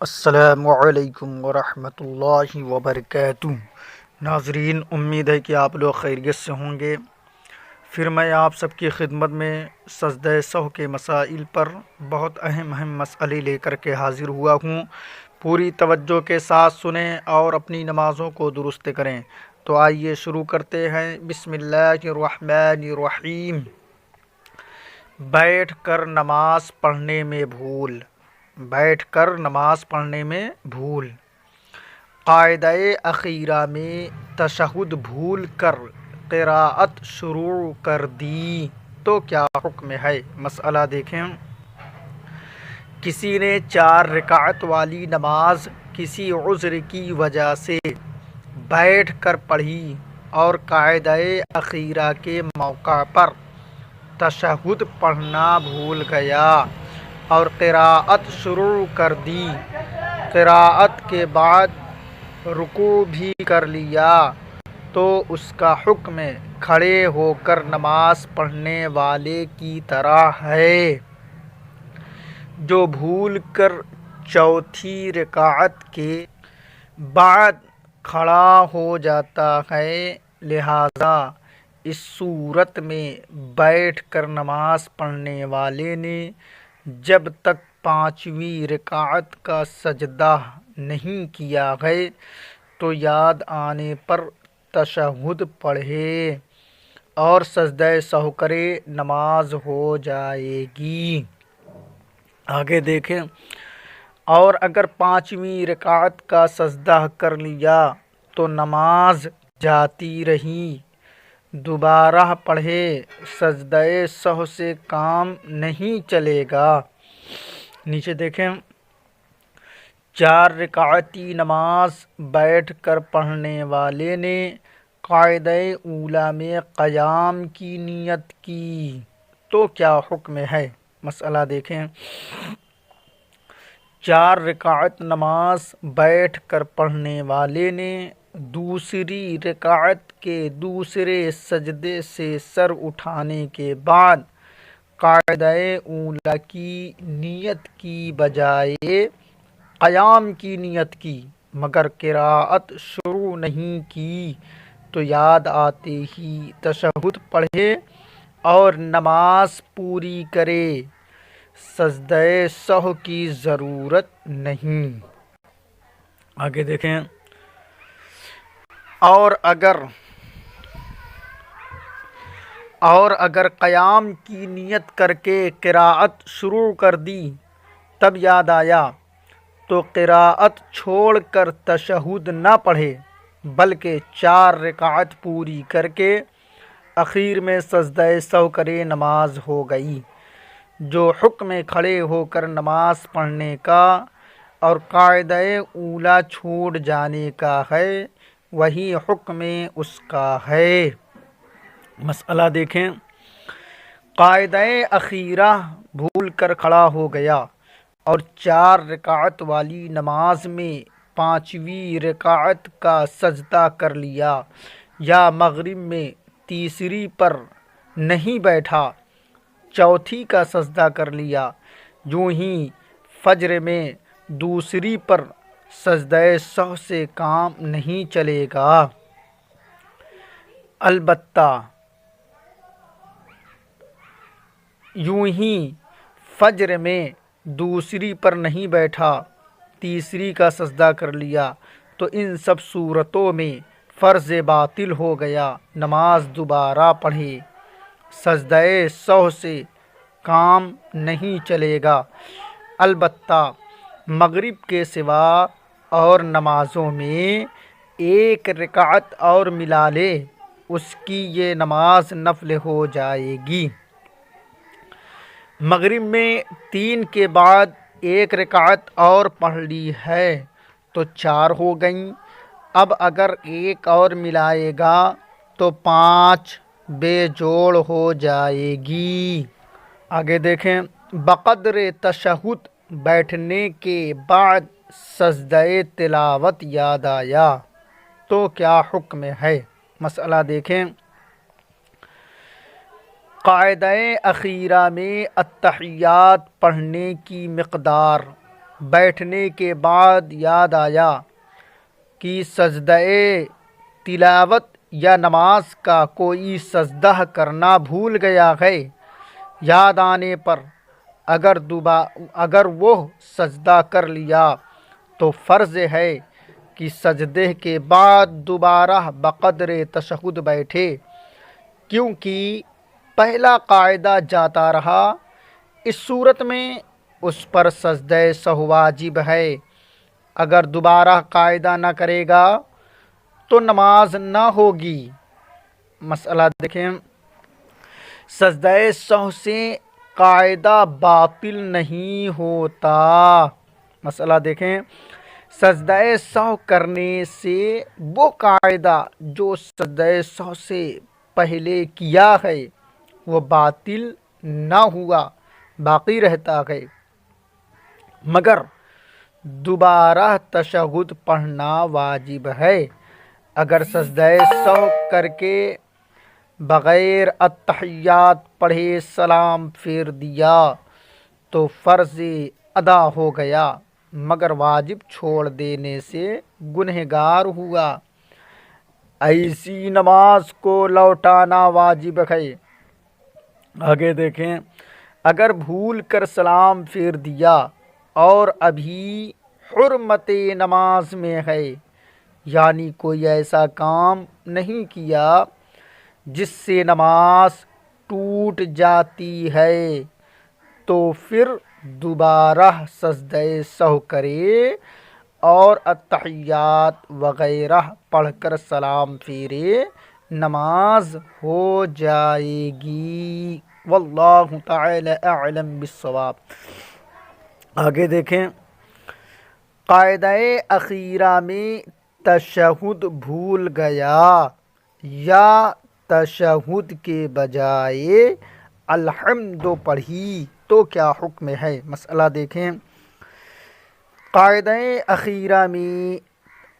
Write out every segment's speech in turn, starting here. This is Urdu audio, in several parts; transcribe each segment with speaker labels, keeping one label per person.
Speaker 1: السلام علیکم ورحمۃ اللہ وبرکاتہ۔ ناظرین، امید ہے کہ آپ لوگ خیریت سے ہوں گے۔ پھر میں آپ سب کی خدمت میں سجدہ سہو کے مسائل پر بہت اہم مسئلے لے کر کے حاضر ہوا ہوں۔ پوری توجہ کے ساتھ سنیں اور اپنی نمازوں کو درست کریں۔ تو آئیے شروع کرتے ہیں۔ بسم اللہ الرحمن الرحیم۔ بیٹھ کر نماز پڑھنے میں بھول۔ بیٹھ کر نماز پڑھنے میں بھول۔ قاعدہ اخیرہ میں تشہد بھول کر قراءت شروع کر دی تو کیا حکم ہے؟ مسئلہ دیکھیں۔ کسی نے 4 رکعت والی نماز کسی عذر کی وجہ سے بیٹھ کر پڑھی اور قاعدہ اخیرہ کے موقع پر تشہد پڑھنا بھول گیا اور قراءت شروع کر دی، قراءت کے بعد رکوع بھی کر لیا، تو اس کا حکم کھڑے ہو کر نماز پڑھنے والے کی طرح ہے جو بھول کر چوتھی رکعت کے بعد کھڑا ہو جاتا ہے۔ لہذا اس صورت میں بیٹھ کر نماز پڑھنے والے نے جب تک 5ویں رکعت کا سجدہ نہیں کیا ہے تو یاد آنے پر تشہد پڑھے اور سجدہ سہو کرے، نماز ہو جائے گی۔ آگے دیکھیں۔ اور اگر 5ویں رکعت کا سجدہ کر لیا تو نماز جاتی رہی، دوبارہ پڑھے، سجدہ سہو سے کام نہیں چلے گا۔ نیچے دیکھیں۔ 4 رکعتی نماز بیٹھ کر پڑھنے والے نے قاعدہ اولیٰ میں قیام کی نیت کی تو کیا حکم ہے؟ مسئلہ دیکھیں۔ 4 رکعت نماز بیٹھ کر پڑھنے والے نے دوسری رکعت کے دوسرے سجدے سے سر اٹھانے کے بعد قاعدہ اولیٰ کی نیت کی بجائے قیام کی نیت کی، مگر قراءت شروع نہیں کی، تو یاد آتے ہی تشہد پڑھے اور نماز پوری کرے، سجدہ سہو کی ضرورت نہیں۔ آگے دیکھیں۔ اور اگر قیام کی نیت کر کے قراءت شروع کر دی، تب یاد آیا تو قراءت چھوڑ کر تشہد نہ پڑھے بلکہ 4 رکعت پوری کر کے اخیر میں سجدہ سہو کرے، نماز ہو گئی۔ جو حکم کھڑے ہو کر نماز پڑھنے کا اور قاعدہ اولیٰ چھوڑ جانے کا ہے، وہی حکم اس کا ہے۔ مسئلہ دیکھیں۔ قاعدہ اخیرہ بھول کر کھڑا ہو گیا اور 4 رکعت والی نماز میں 5ویں رکعت کا سجدہ کر لیا، یا مغرب میں تیسری پر نہیں بیٹھا، چوتھی کا سجدہ کر لیا، یوں ہی فجر میں دوسری پر سجدہ سہو سے کام نہیں چلے گا۔ البتہ یوں ہی فجر میں دوسری پر نہیں بیٹھا، تیسری کا سجدہ کر لیا، تو ان سب صورتوں میں فرض باطل ہو گیا، نماز دوبارہ پڑھے، سجدہ سہو سے کام نہیں چلے گا۔ البتہ مغرب کے سوا اور نمازوں میں 1 رکعت اور ملا لے، اس کی یہ نماز نفل ہو جائے گی۔ مغرب میں 3 کے بعد 1 رکعت اور پڑھ لی ہے تو 4 ہو گئیں۔ اب اگر 1 اور ملائے گا تو 5 بے جوڑ ہو جائے گی۔ آگے دیکھیں۔ بقدر تشہد بیٹھنے کے بعد سجدہ تلاوت یاد آیا تو کیا حکم ہے؟ مسئلہ دیکھیں۔ قاعدہ اخیرہ میں التحیات پڑھنے کی مقدار بیٹھنے کے بعد یاد آیا کہ سجدہ تلاوت یا نماز کا کوئی سجدہ کرنا بھول گیا ہے، یاد آنے پر اگر وہ سجدہ کر لیا تو فرض ہے کہ سجدے کے بعد دوبارہ بقدر تشہد بیٹھے، کیونکہ پہلا قاعدہ جاتا رہا۔ اس صورت میں اس پر سجدہ سہو واجب ہے۔ اگر دوبارہ قاعدہ نہ کرے گا تو نماز نہ ہوگی۔ مسئلہ دیکھیں، سجدہ سہو سے قاعدہ باطل نہیں ہوتا۔ مسئلہ دیکھیں، سجدہ سہو کرنے سے وہ قاعدہ جو سجدہ سہو سے پہلے کیا ہے وہ باطل نہ ہوا، باقی رہتا ہے، مگر دوبارہ تشہد پڑھنا واجب ہے۔ اگر سجدہ سہو کر کے بغیر التحیات پڑھے سلام پھیر دیا تو فرض ادا ہو گیا، مگر واجب چھوڑ دینے سے گنہگار ہوا۔ ایسی نماز کو لوٹانا واجب ہے۔ آگے دیکھیں، اگر بھول کر سلام پھیر دیا اور ابھی حرمت نماز میں ہے، یعنی کوئی ایسا کام نہیں کیا جس سے نماز ٹوٹ جاتی ہے، تو پھر دوبارہ سجدہ سہو کرے اور التحیات وغیرہ پڑھ کر سلام پھیرے، نماز ہو جائے گی۔ واللہ تعالی اعلم بالصواب۔ آگے دیکھیں، قاعدہ اخیرہ میں تشہد بھول گیا یا تشہد کے بجائے الحمد پڑھی تو کیا حکم ہے؟ مسئلہ دیکھیں، قاعدہ اخیرہ میں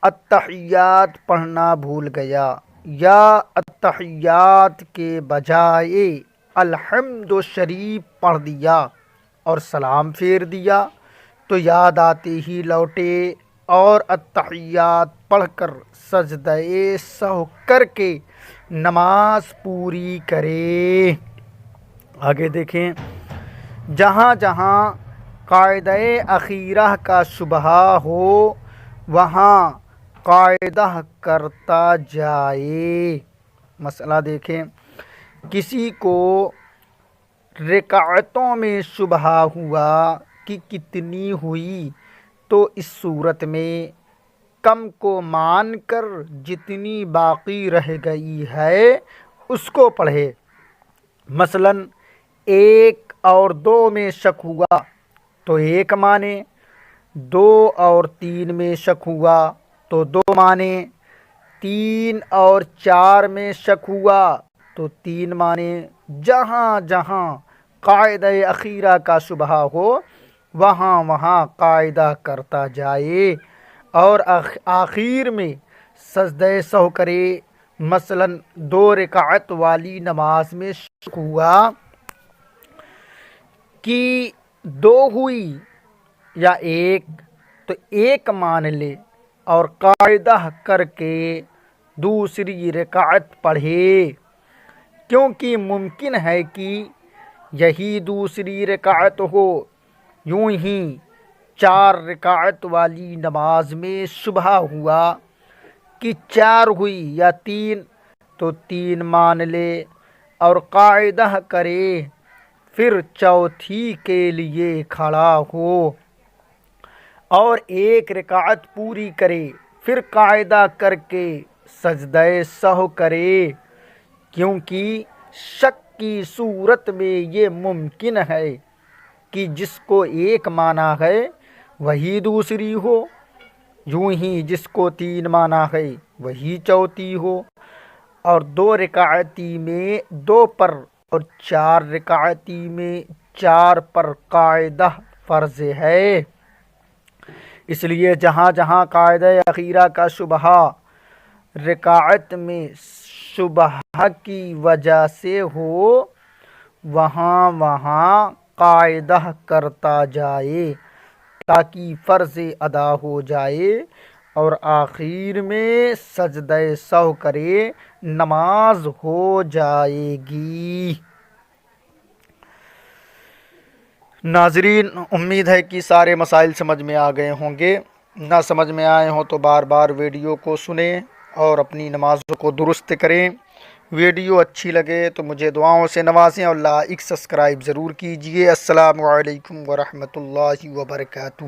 Speaker 1: التحیات پڑھنا بھول گیا یا التحیات کے بجائے الحمد شریف پڑھ دیا اور سلام پھیر دیا تو یاد آتے ہی لوٹے اور التحیات پڑھ کر سجدہ سہو کر کے نماز پوری کرے۔ آگے دیکھیں، جہاں جہاں قاعدہ اخیرہ کا شبہ ہو وہاں قاعدہ کرتا جائے۔ مسئلہ دیکھیں، کسی کو رکعتوں میں شبہ ہوا کہ کتنی ہوئی تو اس صورت میں کم کو مان کر جتنی باقی رہ گئی ہے اس کو پڑھے۔ مثلا 1 اور 2 میں شک ہوا تو 1 مانے، 2 اور 3 میں شک ہوا تو 2 مانے، 3 اور 4 میں شک ہوا تو 3 مانے۔ جہاں جہاں قاعدہ اخیرہ کا شبہ ہو وہاں وہاں قاعدہ کرتا جائے اور آخر میں سجدہ سہو کرے۔ مثلا 2 رکعت والی نماز میں شک ہوا کہ 2 ہوئی یا 1 تو 1 مان لے اور قاعدہ کر کے دوسری رکعت پڑھے، کیونکہ ممکن ہے کہ یہی دوسری رکعت ہو۔ یوں ہی 4 رکعت والی نماز میں شبہ ہوا کہ 4 ہوئی یا 3 تو 3 مان لے اور قاعدہ کرے، پھر چوتھی کے لیے کھڑا ہو اور 1 رکعت پوری کرے، پھر قاعدہ کر کے سجدہ سہو کرے، کیونکہ شک کی صورت میں یہ ممکن ہے کہ جس کو 1 مانا ہے وہی دوسری ہو، یوں ہی جس کو 3 مانا ہے وہی چوتھی ہو، اور 2 رکعتی میں 2 پر اور 4 رکعتی میں 4 پر قاعدہ فرض ہے۔ اس لیے جہاں جہاں قاعدہ اخیرہ کا شبہ رکعت میں شبہ کی وجہ سے ہو وہاں وہاں قاعدہ کرتا جائے تاکہ فرض ادا ہو جائے، اور آخر میں سجدہ سہو کرے نماز ہو جائے گی۔ ناظرین، امید ہے کہ سارے مسائل سمجھ میں آ گئے ہوں گے۔ نہ سمجھ میں آئے ہوں تو بار بار ویڈیو کو سنیں اور اپنی نمازوں کو درست کریں۔ ویڈیو اچھی لگے تو مجھے دعاؤں سے نوازیں اور لائک سبسکرائب ضرور کیجیے۔ السلام علیکم ورحمۃ اللہ وبرکاتہ۔